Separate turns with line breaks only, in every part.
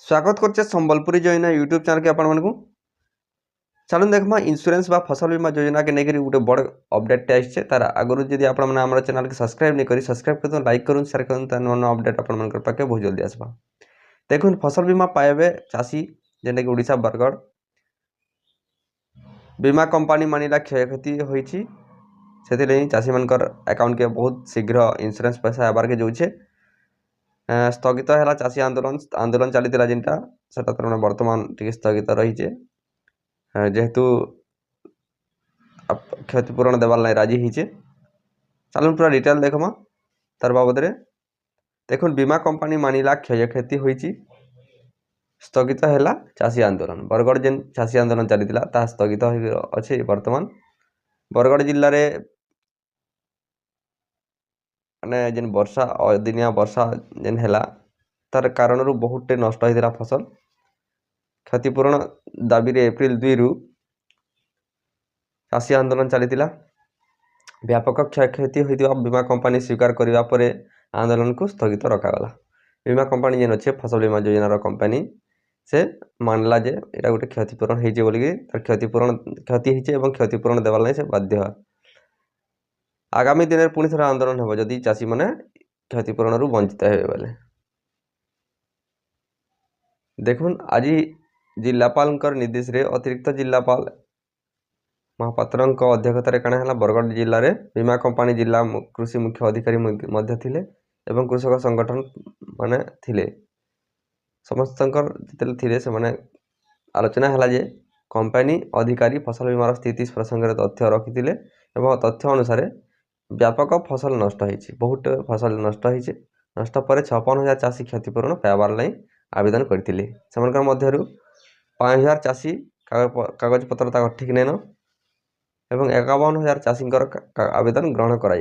स्वागत करछे Sambalpuri जोइना YouTube channel के आपण मानकु चलन देखमा इंश्योरेंस बा फसल बीमा योजना के नेकरी गुटे बड़ अपडेट टे आइछे तार आगरु जदि आपण माने हमर चैनल के सब्सक्राइब नै करी सब्सक्राइब करतो लाइक करूँ शेयर करूँ त ननो अपडेट आपण मानकर पाके बहुत जल्दी आसबा। देखुन फसल बीमा पाएबे चासी जेने कि ओडिसा बरगड़ बीमा कंपनी मानिला क्षयक्षति होईची सेति ले चासी मानकर अकाउंट के बहुत शीघ्र इंश्योरेंस पैसा आबार के जोछे स्थगित है चाषी आंदोलन आंदोलन चली जिनटा से बर्तमान टी स्थगित रही जेहेतु क्षतिपूरण देवार लाई राजी होचे। चलून पूरा डिटेल देखमा तार बाबद देखुन बीमा कंपनी मानिला क्षयक्षति होईची स्थगित है चाषी आंदोलन बरगड़ जेन चाषी आंदोलन चली स्थगित अच्छे बर्तमान बरगड़ जिले में माने जेन वर्षा अदिनिया वर्षा जेन हैला तार कारण बहुत नष्ट होता फसल क्षतिपूरण दाबी रे एप्रिल 2 रु चाषी आंदोलन चली व्यापक क्षयक्षति होता बीमा कंपनी स्वीकार करने पर आंदोलन को स्थगित रखागला। बीमा कंपनी जेन अच्छे फसल बीमा योजना कंपनी से मानला जे एटा गोटे क्षतिपूरण होइजे बोली क्षतिपूरण क्षति होइचे एवं क्षतिपूरण देवार नै से बाध्य आगामी दिन में पुणी थे आंदोलन हो जदि चाषी मैंने क्षतिपूरण वंचित हे बोले। देखुन आज जिलापाल निर्देश रे अतिरिक्त जिलापाल महापात्र अध्यक्षतार काना है बरगड़ जिले में बीमा कंपनी जिला कृषि मुख्य अधिकारी मध्य थिले एवं कृषक संगठन माने थिले समस्त थे से माने आलोचना है जे कंपनी अधिकारी फसल बीमार स्थिति प्रसंग में तथ्य रखी तथ्य अनुसार व्यापक फसल नष्ट होती बहुत फसल नष्ट होती नष्ट पर 56,000 चाषी क्षतिपूरण पाइबार लाई आवेदन करते 5,000 चाषी कागज पत्र ठीक नैन एवं 51,000 चाषी आवेदन ग्रहण कर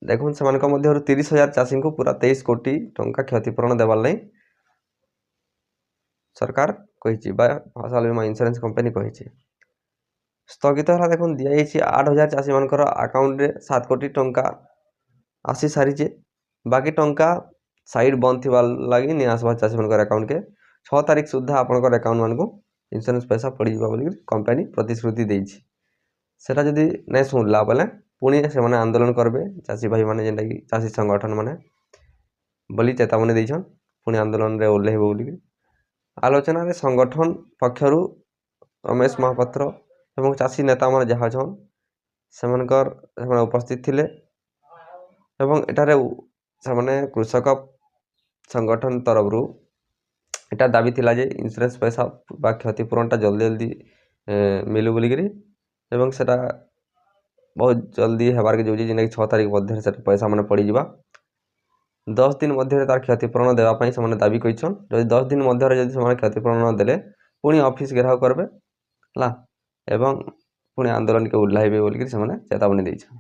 देखुन से 30,000 चाषी को पूरा 23 कोटी टंका क्षतिपूरण देवार लाई सरकार कही फसल बीमा इंश्योरेंस कंपनी कही स्थगित है देखो दिखाई 8,000 चाषी मानकर अकाउंट रे 7 कोटी टंका आसी सारी बाकी टंका साइड बंद थी लगी नहीं आसवा चाषी मानकर अकाउंट के 6 तारीख सुधा आपनकर अकाउंट मान को इंश्योरेंस पैसा पड़ जावा बोली कंपनी प्रतिश्रुति देछि सेटा जदि नहीं सुनला बोले पुणी से माने आंदोलन करबे चाषी भाई माने जेंटा कि चाषी संगठन माने बोली चेतावनी देछन पुणी आंदोलन रे ओल्लेबे बोली आलोचना रे संगठन पक्षरु रमेश महापात्र एवं चाषी नेता मान जहाँ छन से उपस्थित थिले एवं एटारे से कृषक संगठन तरफ रु एटा दाबी थिला जे इंश्योरेंस पैसा बा क्षतिपूरणटा जल्दी जल्दी मिलू बोलिकी एवं सेटा बहुत जल्दी हेबार के जो जेना 6 तारीख मध्य से पैसा माने पड़ी जिबा 10 दिन मध्य तार क्षतिपूरण देवाई से दाबी कहीछन जदि 10 दिन मध्य से क्षतिपूरण देले पुणी ऑफिस घेराव करबे ला एवं पुणी आंदोलन के उल्लाइबे बोलिकी से चेतावनी देछन।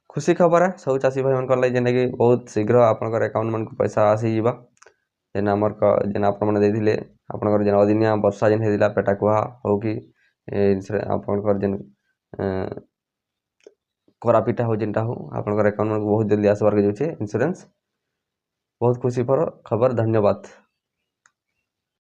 खुशी खबर है सब चाषी भाई मन जेने कि बहुत शीघ्र आपनकर अकाउंट मन को पैसा आसी जीवा जेना हमर जेना आपन मन देथिले आपनकर जेना अदिनिया वर्षा जेन हेदिला पेटा कुहा हो कि आपनकर जेन कोरापीटा हो जेनटा हो आपनकर अकाउंट मन को बहुत जल्दी आसबार के जोचे इंश्योरेंस बहुत खुशी पर खबर धन्यवाद।